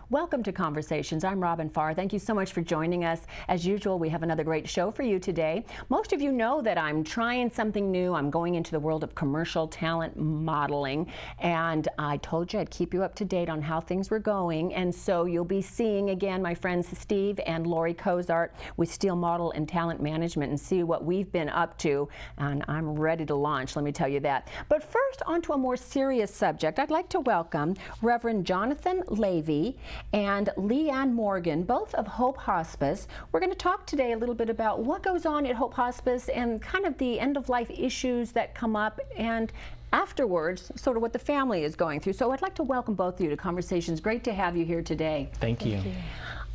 Welcome to Conversations. I'm Robin Fahr. Thank you so much for joining us. As usual, we have another great show for you today. Most of you know that I'm trying something new. I'm going into the world of commercial talent modeling, and I told you I'd keep you up to date on how things were going, and so you'll be seeing again my friends Steve and Lori Cozart with Steel Model and Talent Management and see what we've been up to, and I'm ready to launch, let me tell you that. But first, on to a more serious subject. I'd like to welcome Reverend Jonathan Leavy and Leanne Morgan, both of Hope Hospice. We're going to talk today a little bit about what goes on at Hope Hospice and kind of the end-of-life issues that come up, and afterwards, sort of what the family is going through. So I'd like to welcome both of you to Conversations. Great to have you here today. Thank you.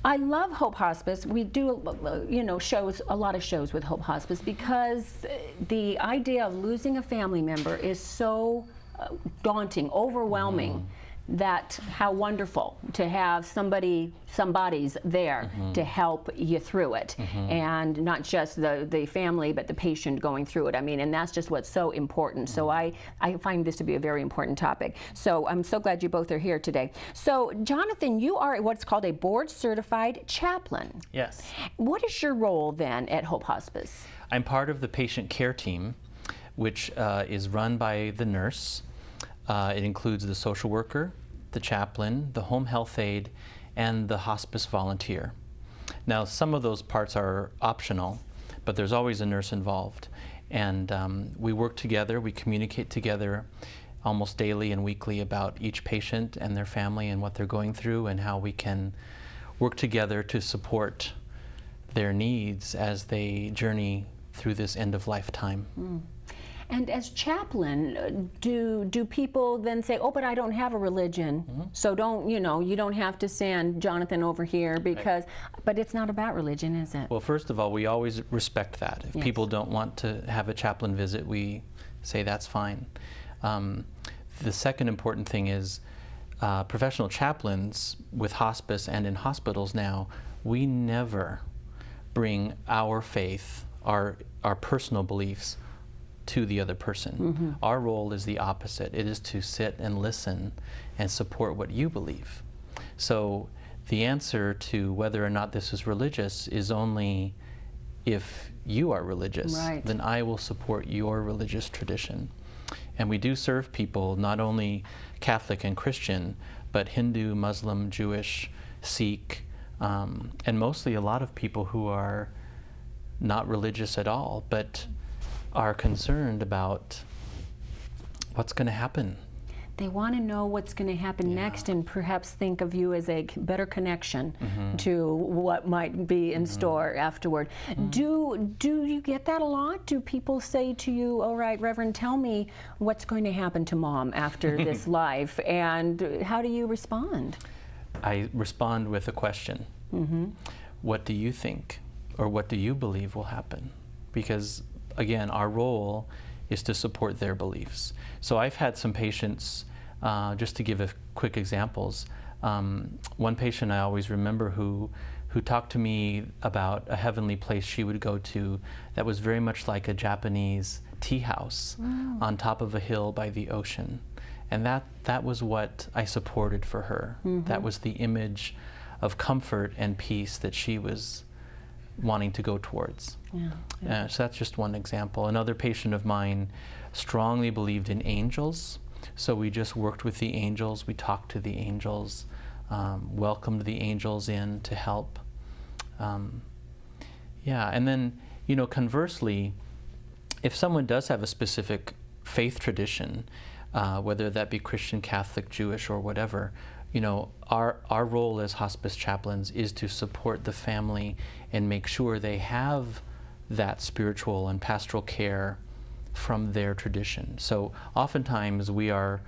I love Hope Hospice. We do, shows, a lot of shows with Hope Hospice, because the idea of losing a family member is so daunting, overwhelming. That how wonderful to have somebody's there to help you through it, and not just the family but the patient going through it. I mean, and that's just what's so important. So I find this to be a very important topic. So I'm so glad you both are here today. So Jonathan, you are what's called a board certified chaplain. Yes. What is your role then at Hope Hospice? I'm part of the patient care team, which is run by the nurse. It includes the social worker, the chaplain, the home health aide, and the hospice volunteer. Now, some of those parts are optional, but there's always a nurse involved. And we work together, we communicate together almost daily and weekly about each patient and their family and what they're going through and how we can work together to support their needs as they journey through this end-of-life time. And as chaplain, do people then say, oh, but I don't have a religion, so don't, you don't have to send Jonathan over here because, but it's not about religion, is it? Well, first of all, we always respect that. If people don't want to have a chaplain visit, we say that's fine. The second important thing is professional chaplains with hospice and in hospitals now, we never bring our faith, our personal beliefs to the other person. Our role is the opposite. It is to sit and listen and support what you believe. So the answer to whether or not this is religious is only if you are religious, then I will support your religious tradition. And we do serve people, not only Catholic and Christian, but Hindu, Muslim, Jewish, Sikh, and mostly a lot of people who are not religious at all, but are concerned about what's going to happen. They want to know what's going to happen next, and perhaps think of you as a better connection to what might be in store afterward. Do you get that a lot? Do people say to you, all right, Reverend, tell me what's going to happen to Mom after this life, and how do you respond? I respond with a question. What do you think, or what do you believe will happen? Because again, our role is to support their beliefs. So I've had some patients, just to give quick examples, one patient I always remember who talked to me about a heavenly place she would go to that was very much like a Japanese tea house on top of a hill by the ocean. And that was what I supported for her. That was the image of comfort and peace that she was wanting to go towards. So that's just one example. Another patient of mine strongly believed in angels, so we just worked with the angels, we talked to the angels, welcomed the angels in to help. And then, conversely, if someone does have a specific faith tradition, whether that be Christian, Catholic, Jewish, or whatever, our role as hospice chaplains is to support the family and make sure they have that spiritual and pastoral care from their tradition. So oftentimes we are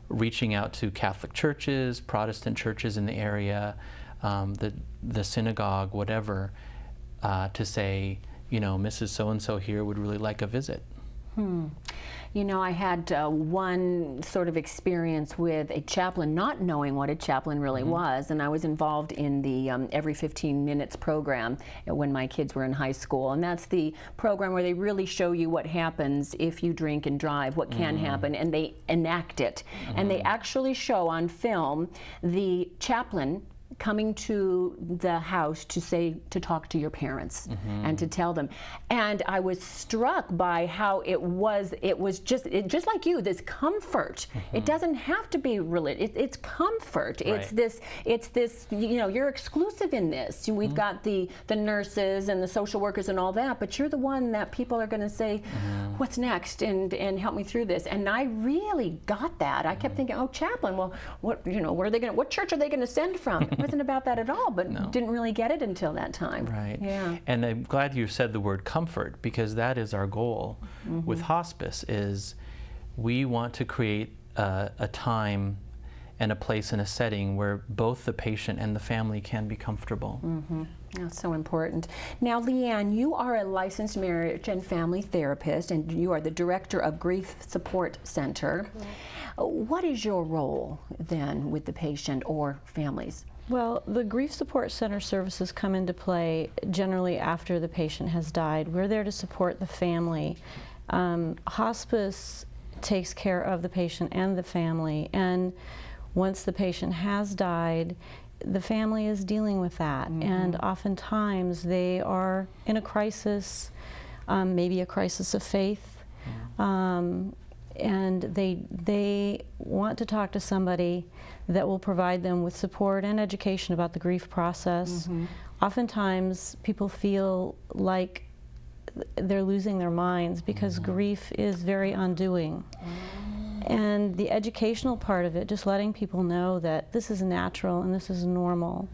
reaching out to Catholic churches, Protestant churches in the area, the synagogue, whatever, to say, Mrs. So-and-so here would really like a visit. I had one sort of experience with a chaplain not knowing what a chaplain really was, and I was involved in the Every 15 Minutes program when my kids were in high school, and that's the program where they really show you what happens if you drink and drive, what can happen, and they enact it. And they actually show on film the chaplain coming to the house to talk to your parents and to tell them. And I was struck by how it was just like you, this comfort. It doesn't have to be religious. It's comfort. Right. It's this, you know, you're exclusive in this. We've got the nurses and the social workers and all that, but you're the one that people are going to say, what's next, and help me through this. And I really got that. I kept thinking, oh, chaplain, well, what church are they going to send from? It wasn't about that at all, but didn't really get it until that time. Right. Yeah. And I'm glad you said the word comfort, because that is our goal with hospice. Is we want to create a time and a place and a setting where both the patient and the family can be comfortable. That's so important. Now, Leanne, you are a licensed marriage and family therapist, and you are the director of Grief Support Center. What is your role then with the patient or families? Well, the Grief Support Center services come into play generally after the patient has died. We're there to support the family. Hospice takes care of the patient and the family, and once the patient has died, the family is dealing with that, and oftentimes they are in a crisis, maybe a crisis of faith, and they want to talk to somebody that will provide them with support and education about the grief process. Oftentimes people feel like they're losing their minds because grief is very undoing. And the educational part of it, just letting people know that this is natural and this is normal,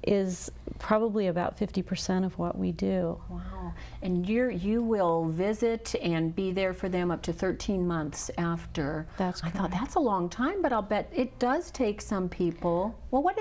is probably about 50% of what we do. Wow. And you will visit and be there for them up to 13 months after. That's correct. I thought that's a long time, but I'll bet it does take some people. Well, what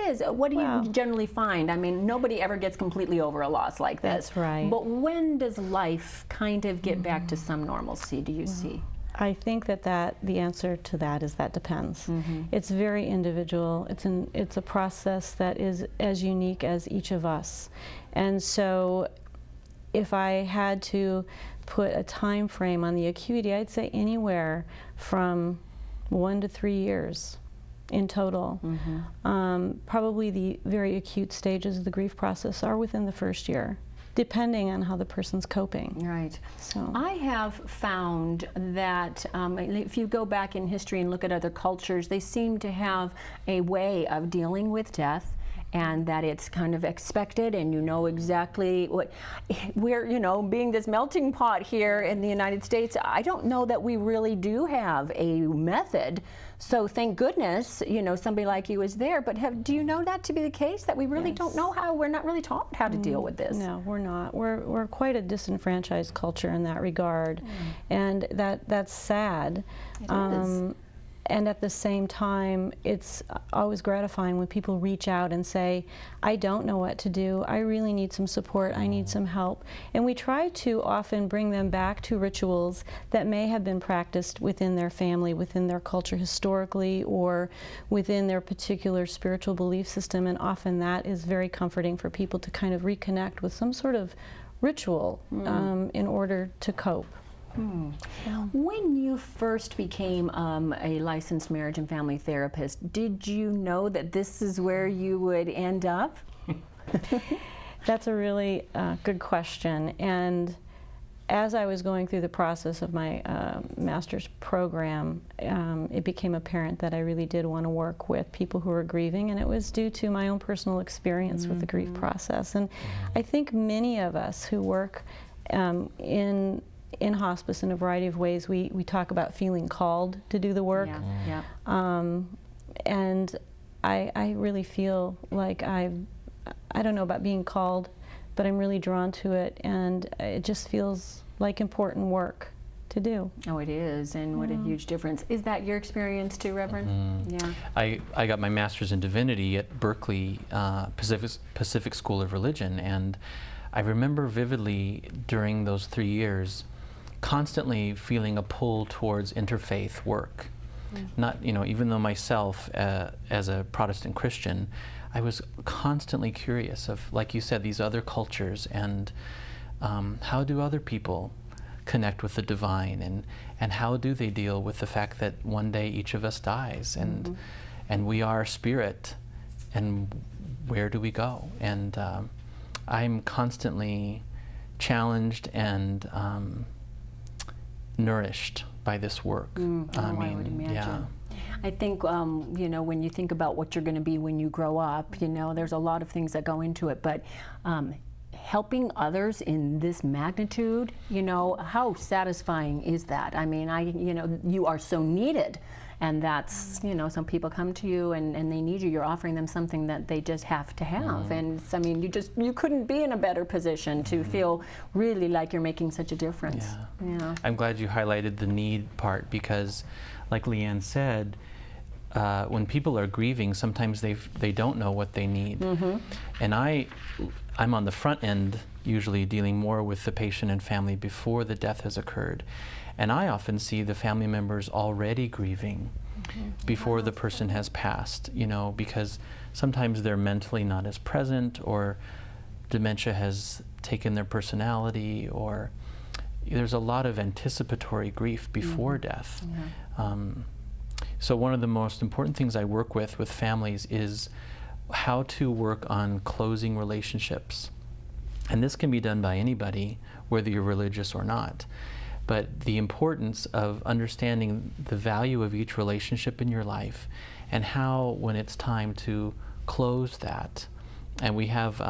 do you generally find? I mean, nobody ever gets completely over a loss like this. That's right. But when does life kind of get back to some normalcy, do you see? I think that the answer to that is that depends. It's very individual. It's a process that is as unique as each of us. And so if I had to put a time frame on the acuity, I'd say anywhere from 1 to 3 years in total. Probably the very acute stages of the grief process are within the first year, depending on how the person's coping. Right. So I have found that if you go back in history and look at other cultures, they seem to have a way of dealing with death, and that it's kind of expected, and you know exactly what we're, you know, being this melting pot here in the United States, I don't know that we really do have a method. So thank goodness, you know, somebody like you is there. But do you know that to be the case, that we really don't know how? We're not really taught how to deal with this. No, we're not. We're quite a disenfranchised culture in that regard, and that's sad. It is. And at the same time, it's always gratifying when people reach out and say, I don't know what to do, I really need some support, I need some help. And we try to often bring them back to rituals that may have been practiced within their family, within their culture historically, or within their particular spiritual belief system. And often that is very comforting for people to kind of reconnect with some sort of ritual in order to cope. When you first became a licensed marriage and family therapist, did you know that this is where you would end up? That's a really good question. And as I was going through the process of my master's program, it became apparent that I really did want to work with people who were grieving, and it was due to my own personal experience with the grief process. And I think many of us who work in hospice in a variety of ways, we talk about feeling called to do the work. And I really feel like I don't know about being called, but I'm really drawn to it, and it just feels like important work to do. Oh, it is, and what a huge difference. Is that your experience too, Reverend? Yeah. I got my master's in divinity at Berkeley Pacific School of Religion, and I remember vividly during those 3 years constantly feeling a pull towards interfaith work. Not, you know, even though myself as a Protestant Christian, I was constantly curious of, like you said, these other cultures, and how do other people connect with the divine, and how do they deal with the fact that one day each of us dies, and we are spirit, and where do we go? And I'm constantly challenged and nourished by this work. I would imagine. Yeah. I think, you know, when you think about what you're going to be when you grow up, you know, there's a lot of things that go into it, but helping others in this magnitude, you know, how satisfying is that? I mean, you know, you are so needed, and that's, you know, some people come to you and they need you. You're offering them something that they just have to have, and I mean, you couldn't be in a better position to feel really like you're making such a difference. Yeah. I'm glad you highlighted the need part, because, like Leanne said, when people are grieving, sometimes they don't know what they need, and I'm on the front end, usually dealing more with the patient and family before the death has occurred. And I often see the family members already grieving before the person has passed, you know, because sometimes they're mentally not as present, or dementia has taken their personality, or there's a lot of anticipatory grief before death. So one of the most important things I work with families is how to work on closing relationships. And this can be done by anybody, whether you're religious or not. But the importance of understanding the value of each relationship in your life, and how, when it's time to close that, and we have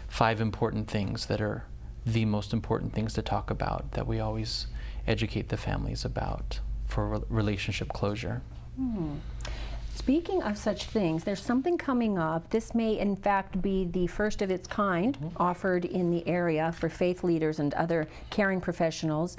5 important things that are the most important things to talk about, that we always educate the families about for relationship closure. Speaking of such things, there's something coming up. This may in fact be the first of its kind offered in the area for faith leaders and other caring professionals.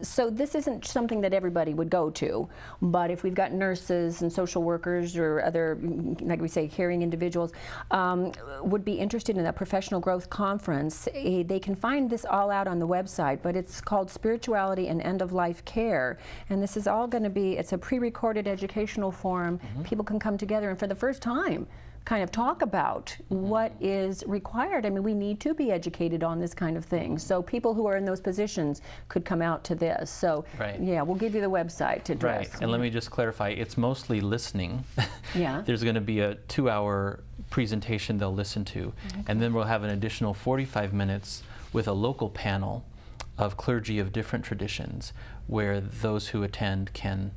So this isn't something that everybody would go to, but if we've got nurses and social workers or other, like we say, caring individuals, would be interested in a professional growth conference, they can find this all out on the website, but it's called Spirituality and End-of-Life Care. And this is all going to be, it's a pre-recorded educational forum. People can come together and for the first time kind of talk about what is required. I mean, we need to be educated on this kind of thing. So people who are in those positions could come out to this. So yeah, we'll give you the website to address. Right, and let me just clarify, it's mostly listening. Yeah. There's going to be a 2-hour presentation they'll listen to, and then we'll have an additional 45 minutes with a local panel of clergy of different traditions, where those who attend can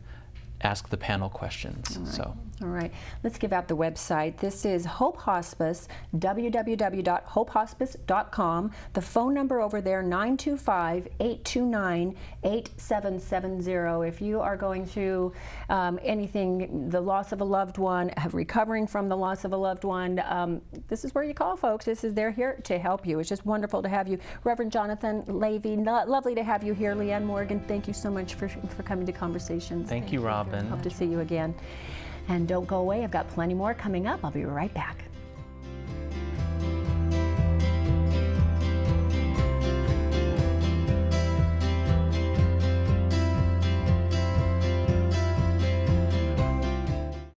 ask the panel questions. All right, let's give out the website. This is Hope Hospice, www.hopehospice.com. The phone number over there, 925-829-8770. If you are going through anything, the loss of a loved one, recovering from the loss of a loved one, this is where you call, folks. They're here to help you. It's just wonderful to have you. Reverend Jonathan Leavy, lovely to have you here. Leanne Morgan, thank you so much for coming to Conversations. Thank you, Robin. Hope to see you again. And don't go away, I've got plenty more coming up. I'll be right back.